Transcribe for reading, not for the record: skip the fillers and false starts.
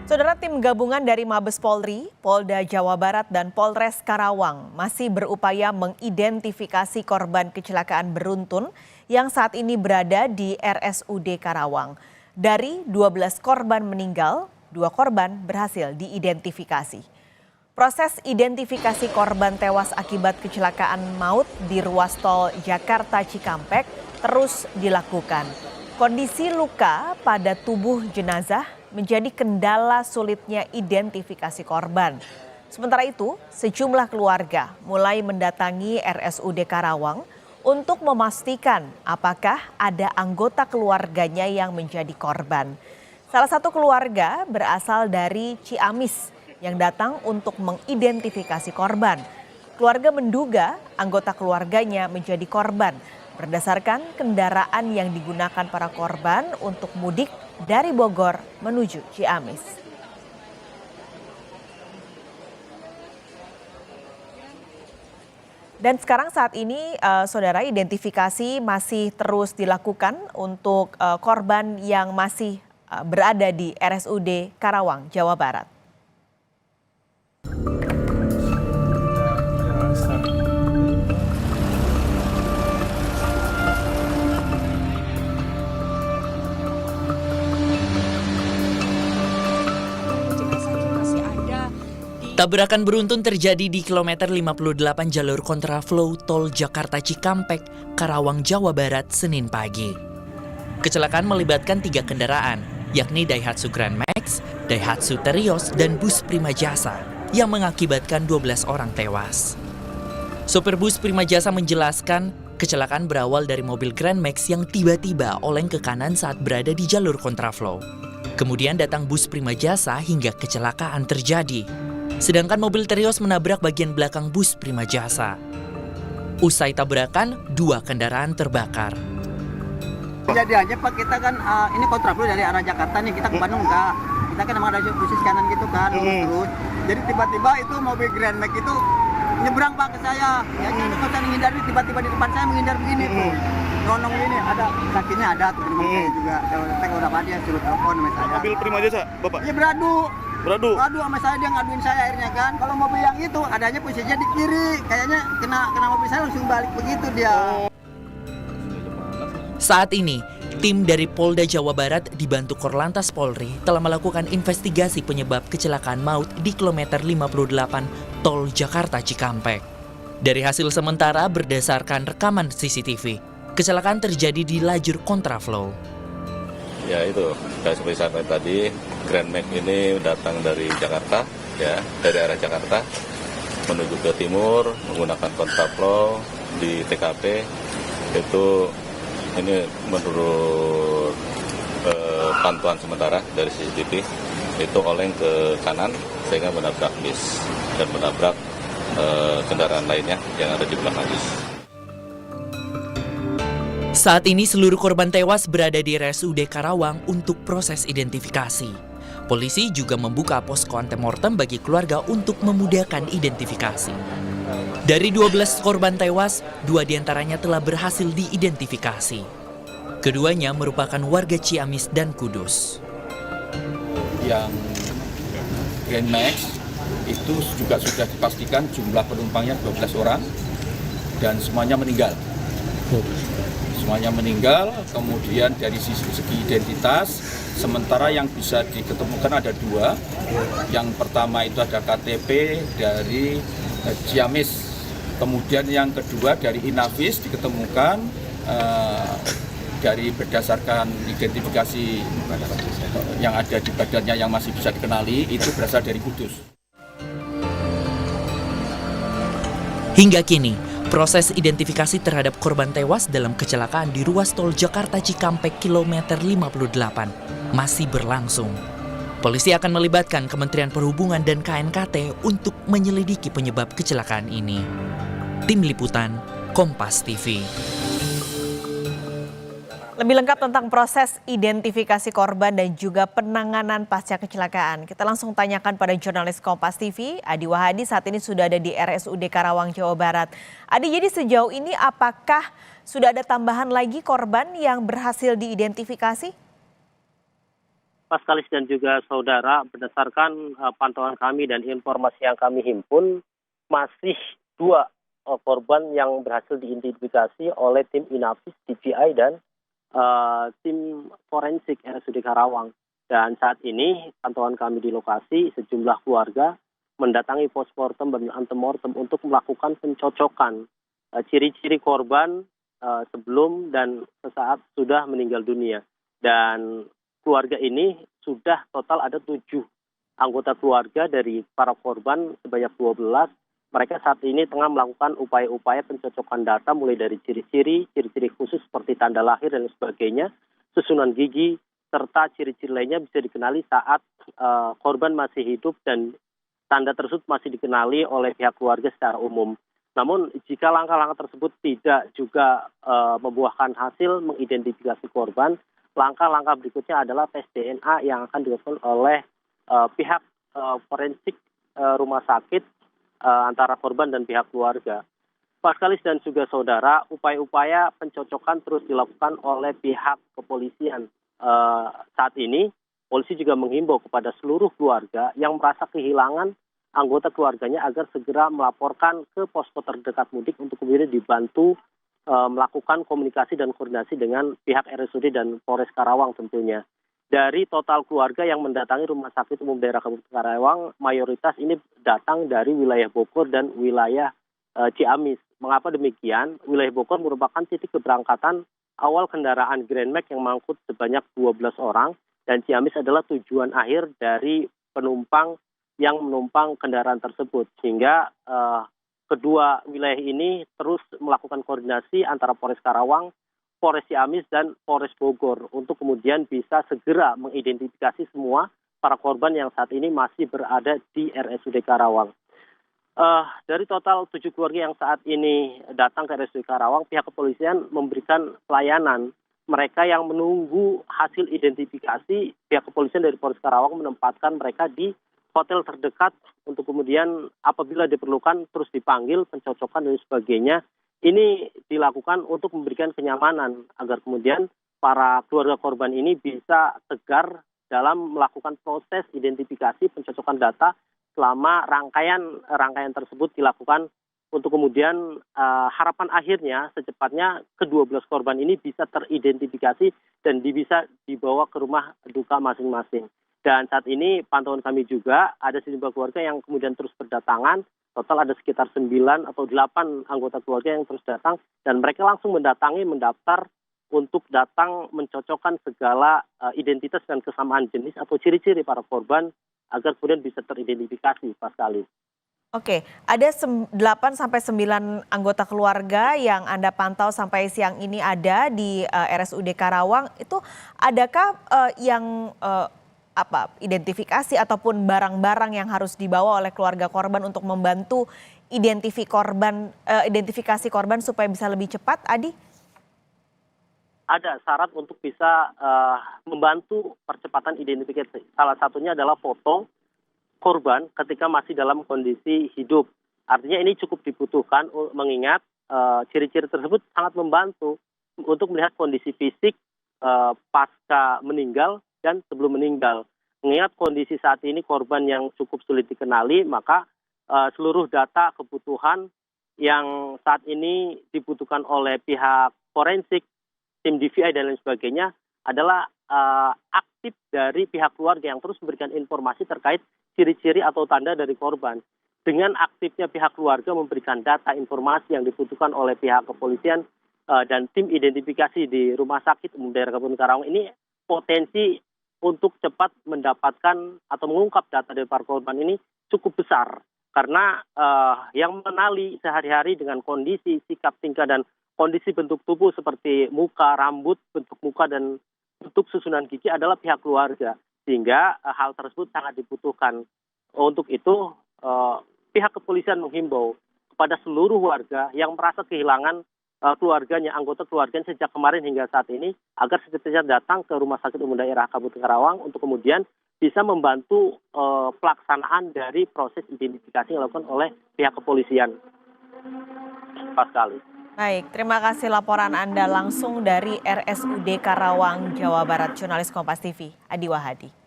Saudara, tim gabungan dari Mabes Polri, Polda Jawa Barat, dan Polres Karawang masih berupaya mengidentifikasi korban kecelakaan beruntun yang saat ini berada di RSUD Karawang. Dari 12 korban meninggal, 2 korban berhasil diidentifikasi. Proses identifikasi korban tewas akibat kecelakaan maut di ruas tol Jakarta Cikampek terus dilakukan. Kondisi luka pada tubuh jenazah menjadi kendala sulitnya identifikasi korban. Sementara itu, sejumlah keluarga mulai mendatangi RSUD Karawang untuk memastikan apakah ada anggota keluarganya yang menjadi korban. Salah satu keluarga berasal dari Ciamis yang datang untuk mengidentifikasi korban. Keluarga menduga anggota keluarganya menjadi korban berdasarkan kendaraan yang digunakan para korban untuk mudik dari Bogor menuju Ciamis. Dan sekarang saat ini, saudara, identifikasi masih terus dilakukan untuk korban yang masih berada di RSUD Karawang, Jawa Barat. Tabrakan beruntun terjadi di kilometer 58 jalur kontraflow tol Jakarta Cikampek, Karawang, Jawa Barat, Senin pagi. Kecelakaan melibatkan 3 kendaraan, yakni Daihatsu Grand Max, Daihatsu Terios, dan bus Prima Jasa, yang mengakibatkan 12 orang tewas. Sopir bus Prima Jasa menjelaskan, kecelakaan berawal dari mobil Grand Max yang tiba-tiba oleng ke kanan saat berada di jalur kontraflow. Kemudian datang bus Prima Jasa hingga kecelakaan terjadi. Sedangkan mobil Terios menabrak bagian belakang bus Prima Jasa. Usai tabrakan, 2 kendaraan terbakar. Kejadiannya Pak, kita kan ini kontraflow dari arah Jakarta nih, kita ke Bandung enggak. Kita kan emang ada posisi kanan gitu kan, terus. Jadi tiba-tiba itu mobil Grand Max itu nyebrang Pak ke saya. Ya saya menghindar, tiba-tiba di depan saya menghindar begini tuh. Nonong ini ada kakinya ada tuh di saya juga. Kalau udah dia suruh telepon sama saya. Mobil Prima Jasa, Bapak? Iya beradu sama saya, dia ngaduin saya akhirnya kan. Kalau mobil yang itu adanya posisinya di kiri, kayaknya kena mobil saya langsung balik begitu dia. Saat ini, tim dari Polda Jawa Barat dibantu Korlantas Polri telah melakukan investigasi penyebab kecelakaan maut di kilometer 58 tol Jakarta Cikampek. Dari hasil sementara berdasarkan rekaman CCTV, kecelakaan terjadi di lajur kontraflow. Ya itu, kayak seperti saya tadi, Grand Max ini datang dari Jakarta, ya, dari arah Jakarta menuju ke timur menggunakan kontraflow di TKP. Itu ini menurut pantauan sementara dari CCTV itu oleng ke kanan sehingga menabrak bis dan menabrak kendaraan lainnya yang ada di belakang bis. Saat ini seluruh korban tewas berada di RSUD Karawang untuk proses identifikasi. Polisi juga membuka posko antemortem bagi keluarga untuk memudahkan identifikasi. Dari 12 korban tewas, 2 diantaranya telah berhasil diidentifikasi. Keduanya merupakan warga Ciamis dan Kudus. Yang Grand Max itu juga sudah dipastikan jumlah penumpangnya 12 orang dan semuanya meninggal. Semuanya meninggal, kemudian dari segi identitas, sementara yang bisa diketemukan ada 2. Yang pertama itu ada KTP dari Ciamis, kemudian yang kedua dari Inavis diketemukan dari berdasarkan identifikasi yang ada di badannya yang masih bisa dikenali, itu berasal dari Kudus. Hingga kini, proses identifikasi terhadap korban tewas dalam kecelakaan di ruas tol Jakarta Cikampek kilometer 58 masih berlangsung. Polisi akan melibatkan Kementerian Perhubungan dan KNKT untuk menyelidiki penyebab kecelakaan ini. Tim Liputan, Kompas TV. Lebih lengkap tentang proses identifikasi korban dan juga penanganan pasca kecelakaan, kita langsung tanyakan pada jurnalis Kompas TV, Adi Wahadi, saat ini sudah ada di RSUD Karawang, Jawa Barat. Adi, jadi sejauh ini apakah sudah ada tambahan lagi korban yang berhasil diidentifikasi? Paskalis dan juga saudara, berdasarkan pantauan kami dan informasi yang kami himpun, masih 2 korban yang berhasil diidentifikasi oleh tim Inafis, DVI, dan tim forensik RSUD Karawang. Dan saat ini pantauan kami di lokasi, sejumlah keluarga mendatangi postmortem dan antemortem untuk melakukan pencocokan ciri-ciri korban sebelum dan sesaat sudah meninggal dunia. Dan keluarga ini sudah total ada 7 anggota keluarga dari para korban sebanyak 12. Mereka saat ini tengah melakukan upaya-upaya pencocokan data mulai dari ciri-ciri khusus seperti tanda lahir dan sebagainya, susunan gigi, serta ciri-ciri lainnya bisa dikenali saat korban masih hidup dan tanda tersebut masih dikenali oleh pihak keluarga secara umum. Namun jika langkah-langkah tersebut tidak juga membuahkan hasil mengidentifikasi korban, langkah-langkah berikutnya adalah tes DNA yang akan dilakukan oleh pihak forensik rumah sakit antara korban dan pihak keluarga. Paskalis dan juga saudara, upaya-upaya pencocokan terus dilakukan oleh pihak kepolisian. Saat ini, polisi juga menghimbau kepada seluruh keluarga yang merasa kehilangan anggota keluarganya agar segera melaporkan ke posko terdekat mudik untuk kemudian dibantu melakukan komunikasi dan koordinasi dengan pihak RSUD dan Polres Karawang tentunya. Dari total keluarga yang mendatangi Rumah Sakit Umum Daerah Kabupaten Karawang, mayoritas ini datang dari wilayah Bogor dan wilayah Ciamis. Mengapa demikian? Wilayah Bogor merupakan titik keberangkatan awal kendaraan Grand Max yang mengangkut sebanyak 12 orang, dan Ciamis adalah tujuan akhir dari penumpang yang menumpang kendaraan tersebut. Sehingga kedua wilayah ini terus melakukan koordinasi antara Polres Karawang, Polres Ciamis, dan Polres Bogor untuk kemudian bisa segera mengidentifikasi semua para korban yang saat ini masih berada di RSUD Karawang. Dari total 7 keluarga yang saat ini datang ke RSUD Karawang, pihak kepolisian memberikan pelayanan. Mereka yang menunggu hasil identifikasi, pihak kepolisian dari Polres Karawang menempatkan mereka di hotel terdekat untuk kemudian apabila diperlukan terus dipanggil, pencocokan dan sebagainya. Ini dilakukan untuk memberikan kenyamanan agar kemudian para keluarga korban ini bisa tegar dalam melakukan proses identifikasi pencocokan data selama rangkaian tersebut dilakukan untuk kemudian harapan akhirnya secepatnya ke-12 korban ini bisa teridentifikasi dan bisa dibawa ke rumah duka masing-masing. Dan saat ini pantauan kami juga ada sejumlah keluarga yang kemudian terus berdatangan. Total ada sekitar 9 atau 8 anggota keluarga yang terus datang. Dan mereka langsung mendaftar untuk datang mencocokkan segala identitas dan kesamaan jenis atau ciri-ciri para korban agar kemudian bisa teridentifikasi, Paskalis. Oke, ada 8-9 anggota keluarga yang Anda pantau sampai siang ini ada di RSUD Karawang. Itu adakah yang identifikasi ataupun barang-barang yang harus dibawa oleh keluarga korban untuk membantu identifikasi korban supaya bisa lebih cepat, Adi? Ada syarat untuk bisa membantu percepatan identifikasi. Salah satunya adalah foto korban ketika masih dalam kondisi hidup. Artinya ini cukup dibutuhkan mengingat ciri-ciri tersebut sangat membantu untuk melihat kondisi fisik pasca meninggal dan sebelum meninggal. Mengingat kondisi saat ini korban yang cukup sulit dikenali, maka seluruh data kebutuhan yang saat ini dibutuhkan oleh pihak forensik, tim DVI dan lain sebagainya adalah aktif dari pihak keluarga yang terus memberikan informasi terkait ciri-ciri atau tanda dari korban. Dengan aktifnya pihak keluarga memberikan data informasi yang dibutuhkan oleh pihak kepolisian dan tim identifikasi di Rumah Sakit Umum Daerah Kabupaten Karawang ini potensi untuk cepat mendapatkan atau mengungkap data dari para korban ini cukup besar. Karena yang mengenali sehari-hari dengan kondisi sikap tingkah dan kondisi bentuk tubuh seperti muka, rambut, bentuk muka, dan bentuk susunan gigi adalah pihak keluarga. Sehingga hal tersebut sangat dibutuhkan. Untuk itu pihak kepolisian menghimbau kepada seluruh warga yang merasa kehilangan keluarganya, anggota keluarganya sejak kemarin hingga saat ini, agar secepatnya datang ke Rumah Sakit Umum Daerah Kabupaten Karawang untuk kemudian bisa membantu pelaksanaan dari proses identifikasi yang dilakukan oleh pihak kepolisian. Paskalis. Baik, terima kasih laporan Anda langsung dari RSUD Karawang, Jawa Barat, jurnalis Kompas TV, Adi Wahadi.